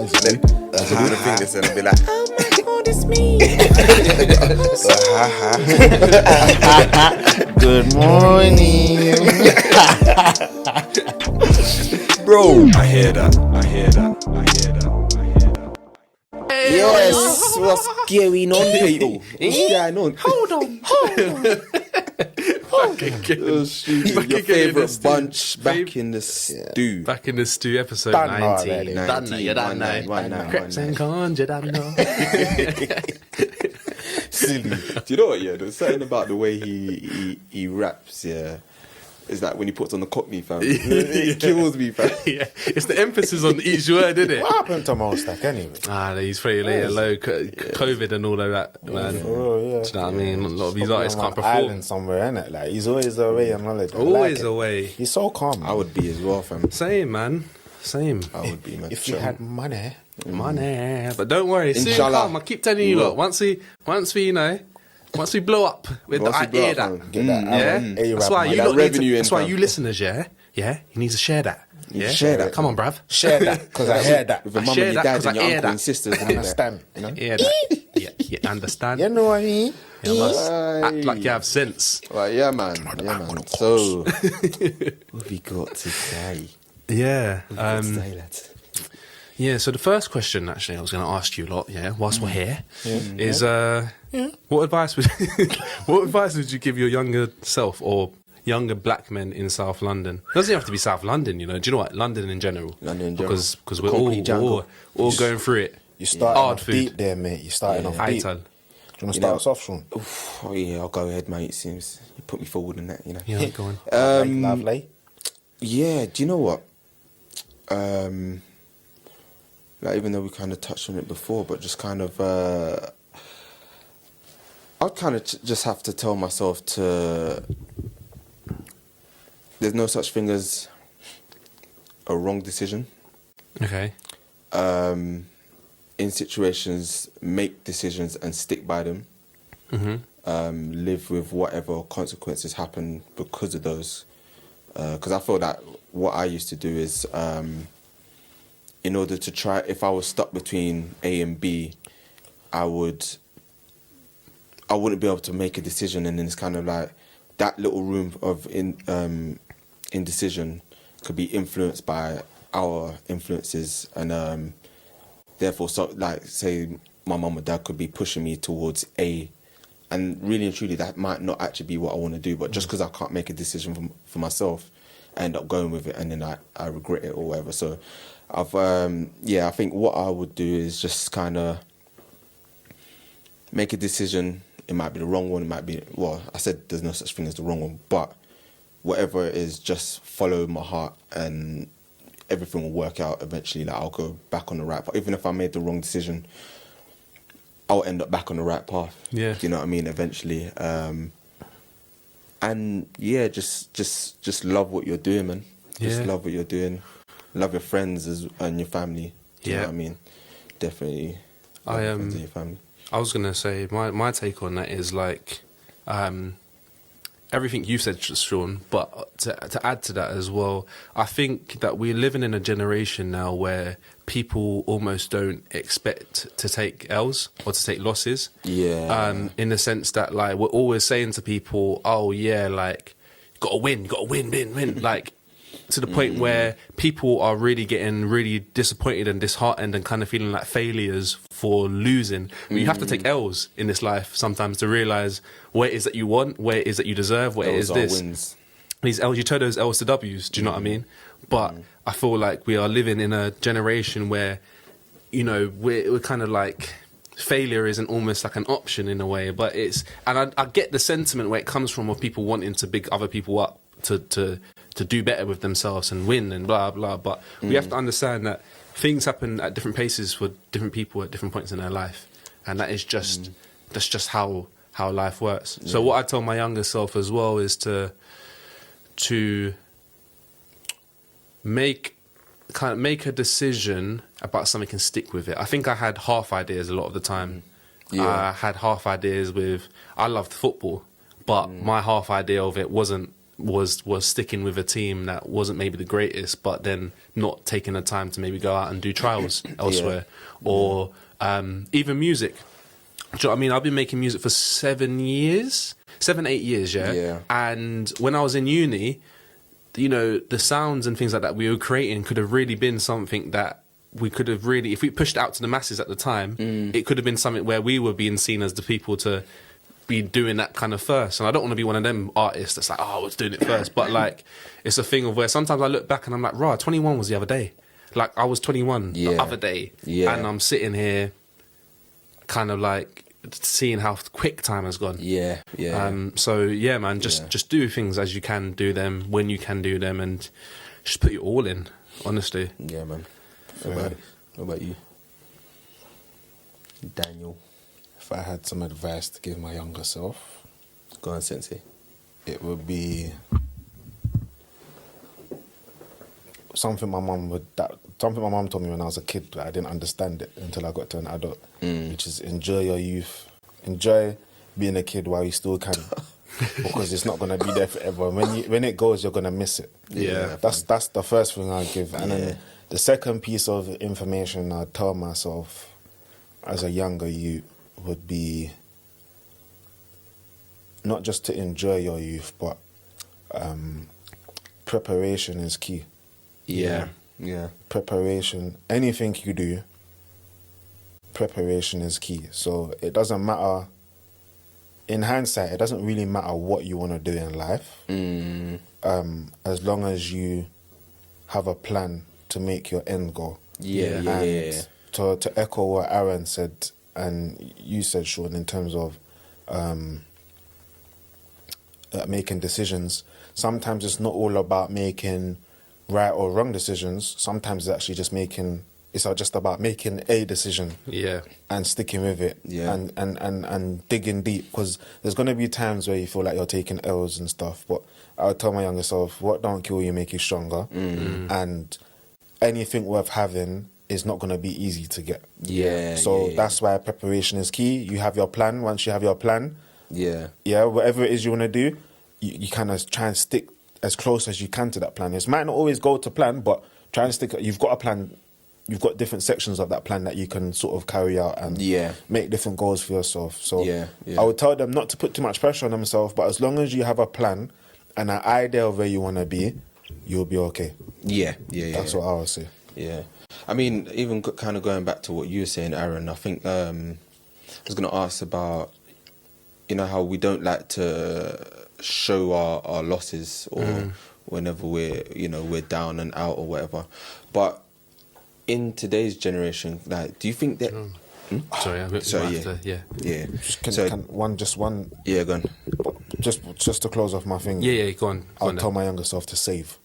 So we would think this and I'd be like, oh my God, it's me. Good morning. Bro. I hear that. Yes, what's going on, people? What's going on? Hold on. Your favourite bunch back in the stew. Back in the stew, episode Done 19. already. Done, you don't know. 19. Creps and cons, you don't know. Silly. Do you know what? Yeah, there's something about the way he raps. Yeah, is that when he puts on the Cockney, fam? It kills me, fam. Yeah, it's the emphasis on each word, isn't it? What happened to Mostak anyway? He's pretty late, low COVID and all of that, man. Oh, yeah. Do you know what I mean? A lot of these artists can't Island perform. somewhere, innit? Like, he's always away on holiday. I Always like it. away. He's so calm. I would be as well, fam. Same, man. Same. I would be, man. If you had money. Money. But don't worry, soon Inshallah. come. I keep telling you, look, once we, you know, once we blow up with Once the we blow idea up, that, man. Get that yeah, A-rap that's why money. you That lot need revenue to, that's why income. you listeners, yeah, you need to share that. Yeah, share that. Come on, bruv. Share that, because I hear that. With your I mum share and your that dad 'cause and I your hear uncle that. and sisters. And Understand, you know? Yeah, that. Yeah, understand. You know what I mean? You must act like you have sense. Right, yeah, man. So, what have we got to say? Yeah. Lads? Yeah, so the first question, actually, I was going to ask you a lot, whilst we're here, is what advice would you give your younger self or younger black men in South London? It doesn't have to be South London, you know. Do you know what? London in general. Because we're all going through it. You starting Hard off food. deep there, mate. You starting off deep. Ital. Do you want to start us off, Sean? Oh, yeah, I'll go ahead, mate. It seems you put me forward in that, you know. Yeah, go on. Lovely. Yeah, do you know what? Like, even though we kind of touched on it before, but just kind of, I'd kind of just have to tell myself there's no such thing as a wrong decision. Okay. In situations, make decisions and stick by them. Live with whatever consequences happen because of those. Because I feel that what I used to do is, in order to try, if I was stuck between A and B, I wouldn't be able to make a decision, and then it's kind of like that little room of indecision could be influenced by our influences, and therefore, so like say my mum or dad could be pushing me towards A, and really and truly that might not actually be what I want to do, but just because I can't make a decision for myself, I end up going with it, and then I regret it or whatever. So I've I think what I would do is just kind of make a decision. It might be the wrong one, it might be, well, I said there's no such thing as the wrong one, but whatever it is, just follow my heart and everything will work out eventually. Like, I'll go back on the right path. Even if I made the wrong decision, I'll end up back on the right path. Yeah. Do you know what I mean? Eventually. And yeah, just love what you're doing, man. Just love what you're doing. Love your friends and your family. Do you know what I mean? Definitely. Love your friends and your family. I was going to say, my take on that is like, everything you said, Sean, but to add to that as well, I think that we're living in a generation now where people almost don't expect to take L's or to take losses. Yeah. In the sense that, like, we're always saying to people, oh yeah, like, you got to win, win. Like, to the point where people are really getting really disappointed and disheartened and kind of feeling like failures for losing. But you have to take L's in this life sometimes to realise what it is that you want, what it is that you deserve, what it is this. Wins. These L's, you turn those L's to W's, do you know what I mean? But I feel like we are living in a generation where, you know, we're kind of like, failure isn't almost like an option in a way, but it's, and I get the sentiment where it comes from, of people wanting to big other people up to do better with themselves and win and blah blah, but we have to understand that things happen at different paces for different people at different points in their life, and that is just that's just how life works. So what I tell my younger self as well is to make a decision about something and stick with it. I think I had half ideas a lot of the time. I had half ideas with, I loved football, but my half idea of it wasn't was sticking with a team that wasn't maybe the greatest, but then not taking the time to maybe go out and do trials elsewhere, or even music. Do you know what I mean? I've been making music for 7, 8 years, yeah. And when I was in uni, you know, the sounds and things like that we were creating could have really been something that we could have really, if we pushed it out to the masses at the time, it could have been something where we were being seen as the people to be doing that kind of first. And I don't want to be one of them artists that's like, oh, I was doing it first. But like, it's a thing of where sometimes I look back and I'm like, rah, 21 was the other day. Like, I was 21 the other day. Yeah. And I'm sitting here kind of like seeing how quick time has gone. Yeah, yeah. So, yeah, man, just do things as you can do them, when you can do them, and just put your all in, honestly. Yeah, man. What about you? Daniel? If I had some advice to give my younger self... Go on, Sensei. It would be... something my mum told me when I was a kid, but I didn't understand it until I got to an adult, which is enjoy your youth. Enjoy being a kid while you still can. Because it's not going to be there forever. When it goes, you're going to miss it. Yeah. That's the first thing I'd give. And then the second piece of information I'd tell myself as a younger youth would be not just to enjoy your youth, but preparation is key. Yeah. Preparation. Anything you do, preparation is key. So it doesn't matter. In hindsight, it doesn't really matter what you want to do in life, as long as you have a plan to make your end goal. And to echo what Aaron said and you said, Sean, in terms of making decisions, sometimes it's not all about making right or wrong decisions. Sometimes it's actually just about making a decision and sticking with it and digging deep, because there's going to be times where you feel like you're taking L's and stuff, but I would tell my younger self, what don't kill you make you stronger, and anything worth having is not going to be easy to get. So that's why preparation is key. You have your plan. Once you have your plan, whatever it is you want to do, you kind of try and stick as close as you can to that plan. It might not always go to plan, but try and stick. You've got a plan. You've got different sections of that plan that you can sort of carry out and make different goals for yourself. So I would tell them not to put too much pressure on themselves, but as long as you have a plan and an idea of where you want to be, you'll be okay. That's what I would say. Yeah. I mean, even kind of going back to what you were saying, Aaron, I think I was going to ask about, you know, how we don't like to show our losses or whenever we're down and out or whatever. But in today's generation, like, do you think that... Sorry, Just one. Yeah, go on. Just to close off my thing. Yeah, go on. I'll tell my younger self to save.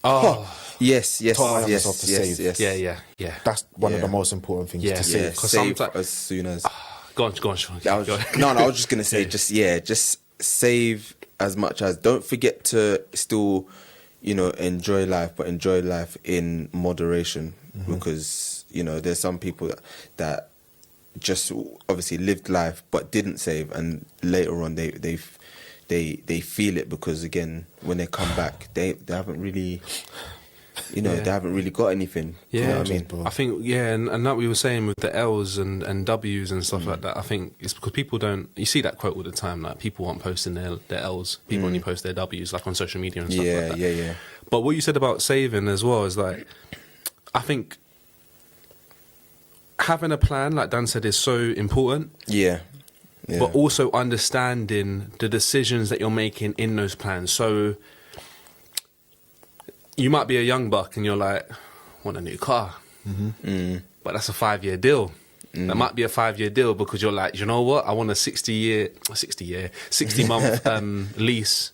Oh, yes. Tell my younger self to save. Yeah. That's one of the most important things to save. Save as soon as... Go on, Sean. I was just going to say, just save as much as... Don't forget to still, enjoy life, but enjoy life in moderation. Because, there's some people that just obviously lived life but didn't save, and later on they feel it, because again, when they come back, they haven't really... they haven't really got anything. Yeah, you know what I mean? I think, and that we were saying with the L's and W's and stuff like that, I think it's because people don't... You see that quote all the time, like, people aren't posting their L's. People only post their W's, like, on social media and stuff like that. Yeah. But what you said about saving as well is, like, I think having a plan, like Dan said, is so important. Yeah. But also understanding the decisions that you're making in those plans. So... You might be a young buck and you're like, want a new car. But that's a 5-year deal. That might be a 5-year deal because you're like, you know what? I want a 60-month lease,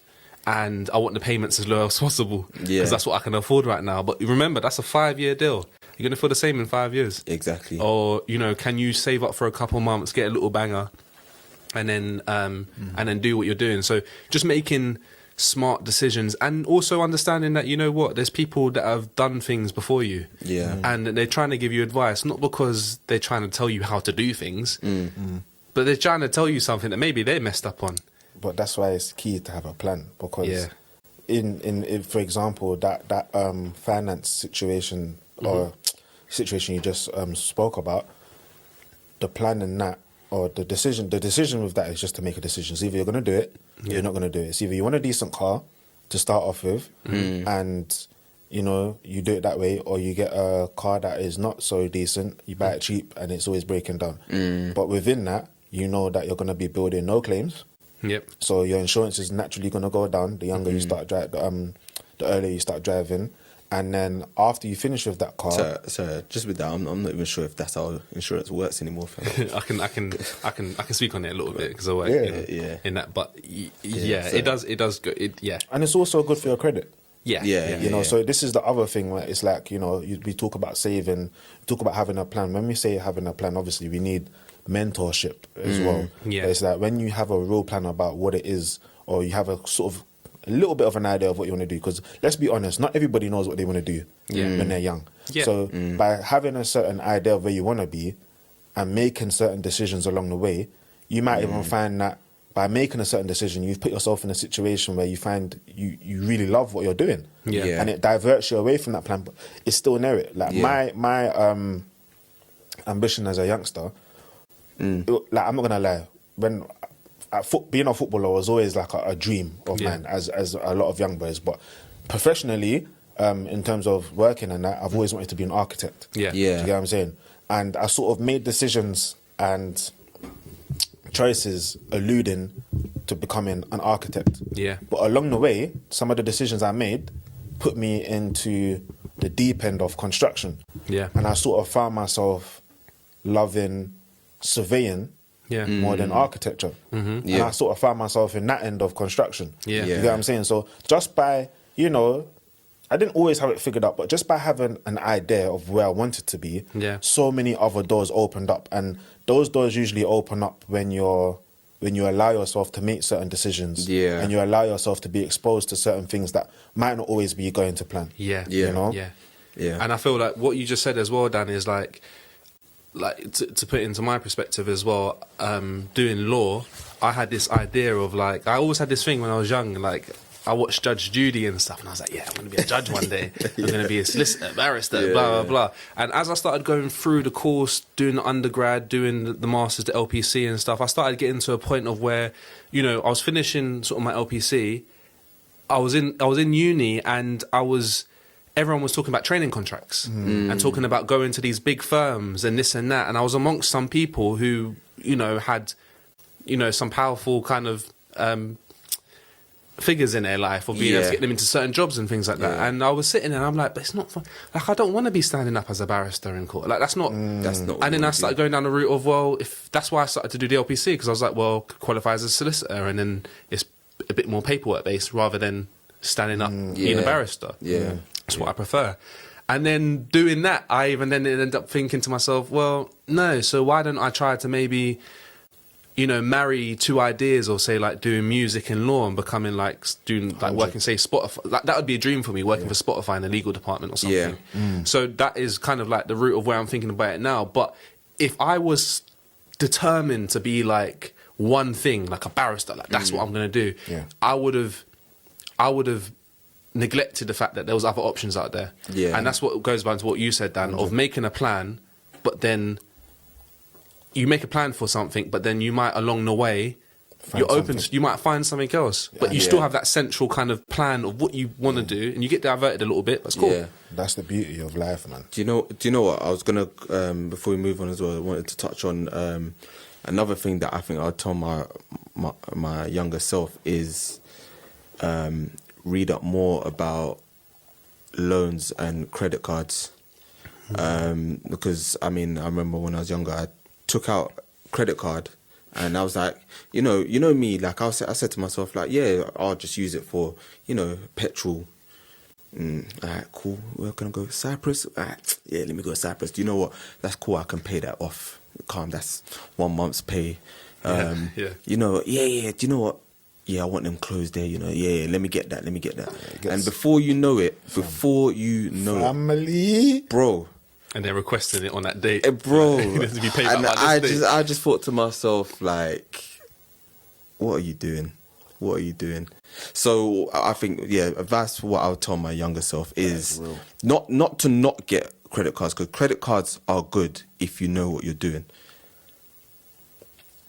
and I want the payments as low as possible because that's what I can afford right now. But remember, that's a 5-year deal. You're going to feel the same in 5 years. Exactly. Or, can you save up for a couple months, get a little banger, and then do what you're doing. So just making smart decisions, and also understanding that, there's people that have done things before you, and they're trying to give you advice, not because they're trying to tell you how to do things, but they're trying to tell you something that maybe they messed up on. But that's why it's key to have a plan, because in for example, that finance situation or situation you just spoke about, the plan in that, or the decision with that is just to make a decision. It's either you're going to do it, or you're not going to do it. It's either you want a decent car to start off with, and you know, you do it that way, or you get a car that is not so decent, you buy it cheap, and it's always breaking down. But within that, you know that you're going to be building no claims. Yep. So your insurance is naturally going to go down the younger you start the earlier you start driving. And then after you finish with that car, so just with that, I'm not even sure if that's how insurance works anymore. I can speak on it a little bit because I work in that. But so it does go. And it's also good for your credit. You know, so this is the other thing where it's like, you know, we talk about saving, talk about having a plan. When we say having a plan, obviously we need mentorship as well. Yeah. But it's like when you have a real plan about what it is, or you have a sort of a little bit of an idea of what you want to do, because let's be honest, not everybody knows what they want to do when they're young. So by having a certain idea of where you want to be and making certain decisions along the way, you might even find that by making a certain decision, you've put yourself in a situation where you find you really love what you're doing. And it diverts you away from that plan, but it's still near it. Like my ambition as a youngster, like, I'm not gonna lie, when being a footballer was always like a dream of mine, as a lot of young boys. But professionally, in terms of working and that, I've always wanted to be an architect. Do you get what I'm saying? And I sort of made decisions and choices alluding to becoming an architect. But along the way, some of the decisions I made put me into the deep end of construction. And I sort of found myself loving surveying more than architecture. And I sort of found myself in that end of construction. You get what I'm saying? So just by, you know, I didn't always have it figured out, but just by having an idea of where I wanted to be, so many other doors opened up. And those doors usually open up when you allow yourself to make certain decisions, and you allow yourself to be exposed to certain things that might not always be going to plan. You know? And I feel like what you just said as well, Dan, is like to put it into my perspective as well, doing law, I had this idea of like, I always had this thing when I was young, like I watched Judge Judy and stuff, and I was like, yeah, I'm going to be a judge one day. I'm going to be a solicitor, barrister, blah, blah, blah. And as I started going through the course, doing the undergrad, doing the masters, the LPC and stuff, I started getting to a point of where, you know, I was finishing sort of my LPC, I was in uni, and everyone was talking about training contracts and talking about going to these big firms and this and that. And I was amongst some people who, you know, had, you know, some powerful kind of figures in their life, or being able to get them into certain jobs and things like that. And I was sitting there and I'm like, but it's not fun. Like, I don't want to be standing up as a barrister in court. Like, that's not. And then I started going down the route of, well, if that's why I started to do the LPC, because I was like, well, qualify as a solicitor, and then it's a bit more paperwork based rather than standing up being a barrister. That's what I prefer. And then doing that, I even then ended up thinking to myself, well, no, so why don't I try to maybe, you know, marry two ideas, or say like doing music and law and becoming like doing like working, say, Spotify. Like, that would be a dream for me, working for Spotify in the legal department or something. So that is kind of like the route of where I'm thinking about it now. But if I was determined to be like one thing, like a barrister, like that's what I'm going to do, I would have neglected the fact that there was other options out there. And that's what goes back to what you said, Dan, of making a plan, but then you make a plan for something, but then you might, along the way, you might find something else, but you still have that central kind of plan of what you want to do, and you get diverted a little bit. That's cool. That's the beauty of life, man. Do you know what I was gonna before we move on as well, I wanted to touch on another thing that I think I'd tell my younger self is read up more about loans and credit cards, because I mean, I remember when I was younger, I took out credit card, and I was like, you know me, like I said to myself, like, yeah, I'll just use it for, you know, petrol. Alright, cool. We're gonna go Cyprus. Alright, yeah, let me go to Cyprus. Do you know what? That's cool. I can pay that off. Calm. That's 1 month's pay. You know, Do you know what? Yeah, I want them clothes there, you know. Yeah, let me get that. And before you know it, family, bro. And they're requesting it on that date, bro. It has to be paid and back I just thought to myself, like, what are you doing? what are you doing? So I think, advice for what I would tell my younger self is not to not get credit cards, because credit cards are good if you know what you're doing.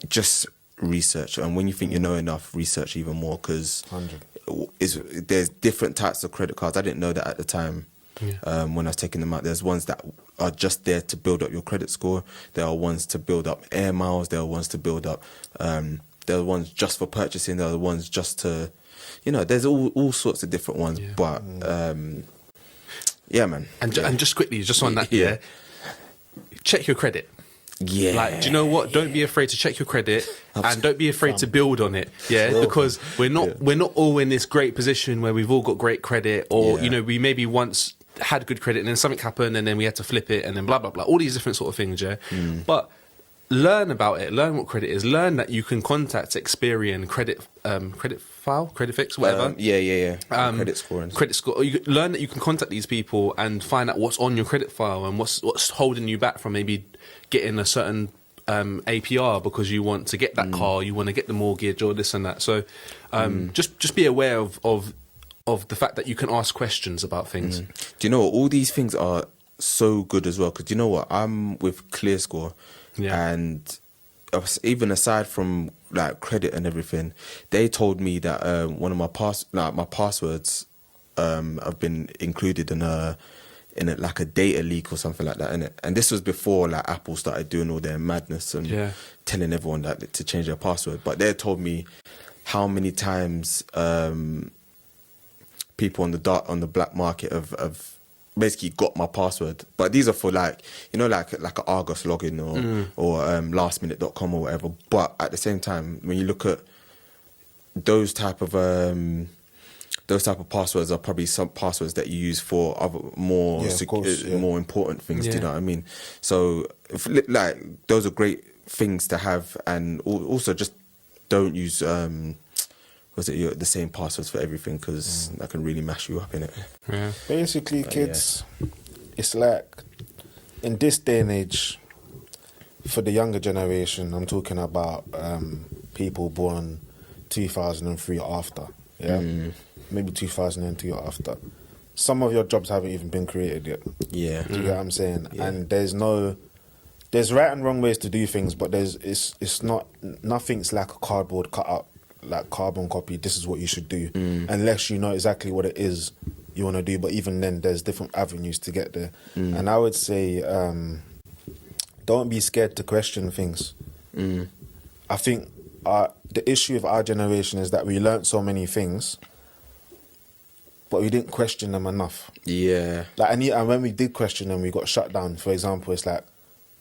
Just research, and when you think you know enough, research even more, because there's different types of credit cards. I didn't know that at the time. When I was taking them out, there's ones that are just there to build up your credit score. There are ones to build up air miles. There are ones to build up. There are ones just for purchasing. There are ones just to, there's all sorts of different ones. Yeah. But man. And just quickly, just on that, check your credit. Yeah. Like, do you know what? Don't be afraid to check your credit, and don't be afraid to build on it. Yeah, because we're not all in this great position where we've all got great credit, or we maybe once had good credit and then something happened and then we had to flip it and then blah blah blah. All these different sort of things. Yeah, but learn about it. Learn what credit is. Learn that you can contact Experian credit file, credit fix, whatever. Credit score. You learn that you can contact these people and find out what's on your credit file and what's holding you back from maybe getting a certain APR because you want to get that car, you want to get the mortgage or this and that. So just be aware of the fact that you can ask questions about things. Do you know what? All these things are so good as well, because you know what? I'm with ClearScore, and even aside from like credit and everything, they told me that one of my passwords have been included in a like a data leak or something like that, innit? And this was before like Apple started doing all their madness and telling everyone that to change their password. But they told me how many times people on the black market have basically got my password. But these are for like like an Argos login or lastminute.com or whatever. But at the same time, when you look at those type of passwords are probably some passwords that you use for other more important things. Do you know what I mean? So like those are great things to have, and also just don't use the same passwords for everything, because that can really mash you up, innit? Yeah. Basically, kids, it's like in this day and age, for the younger generation, I'm talking about people born 2003 after, maybe 2002 or after. Some of your jobs haven't even been created yet. Yeah. Do you get what I'm saying? Yeah. And there's right and wrong ways to do things, but nothing's like a cardboard cutout, like carbon copy. This is what you should do, unless you know exactly what it is you want to do. But even then, there's different avenues to get there. And I would say, don't be scared to question things. I think the issue of our generation is that we learnt so many things, but we didn't question them enough. Yeah. Like, and when we did question them, we got shut down. For example, it's like,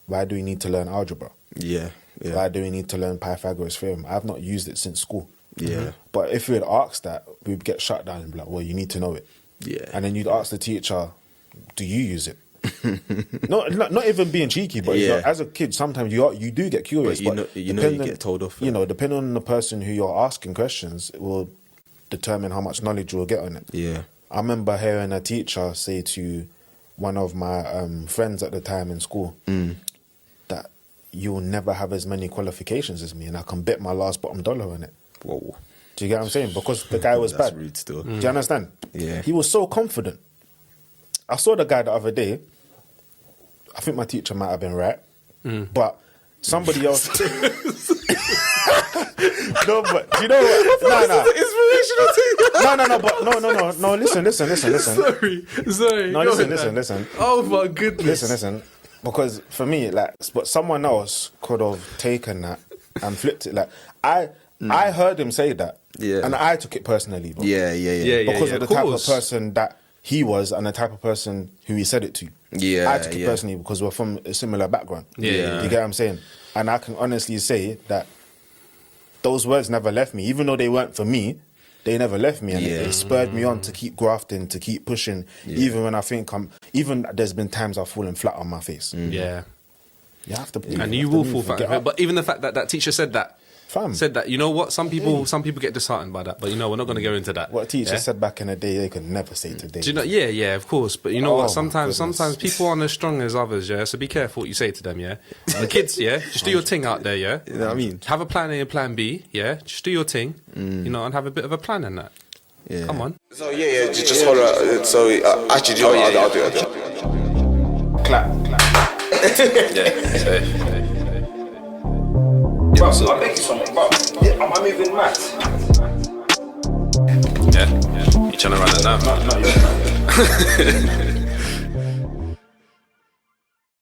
why do we need to learn algebra? Yeah. Why do we need to learn Pythagoras theorem? I've not used it since school. Yeah. But if we had asked that, we'd get shut down and be like, well, you need to know it. Yeah. And then you'd ask the teacher, do you use it? not even being cheeky, but as a kid, sometimes you do get curious. But you get told off. Depending on the person who you're asking questions, it will determine how much knowledge you'll get on it. Yeah. I remember hearing a teacher say to one of my friends at the time in school that you'll never have as many qualifications as me, and I can bet my last bottom dollar on it. Whoa. Do you get what I'm saying? Because the guy was That's bad. Rude still. Do you understand? Yeah. He was so confident. I saw the guy the other day. I think my teacher might have been right, but somebody else. No, but do you know what? No. Listen. Sorry. No, listen. Oh my goodness. Listen. Because for me, but someone else could have taken that and flipped it. Like I heard him say that, and I took it personally. Bro. Yeah. Because of the type of person that he was and the type of person who he said it to. Yeah, I took it personally because we're from a similar background. Yeah. Do you get what I'm saying? And I can honestly say that those words never left me. Even though they weren't for me, they never left me. And it spurred me on to keep grafting, to keep pushing. Even when I think even there's been times I've fallen flat on my face. Yeah. You have to. And you will fall flat. But even the fact that that teacher said that Fam. said that. You know what? Some people get disheartened by that, but you know, we're not going to go into that. What a teacher yeah? said back in the day, they could never say today. Do you know? Yeah, of course. But you know what? Oh, Sometimes people aren't as strong as others. Yeah, so be careful what you say to them. Yeah, the kids. Yeah, just do your thing out there. Yeah, You know what I mean? have a plan A and plan B. Yeah, just do your thing. You know, and have a bit of a plan in that. Yeah. Come on. So just hold on. So actually, I'll do it. Clap. Bro, I'll make you something. Bro, am I moving mad? Yeah. You trying to run it now? No,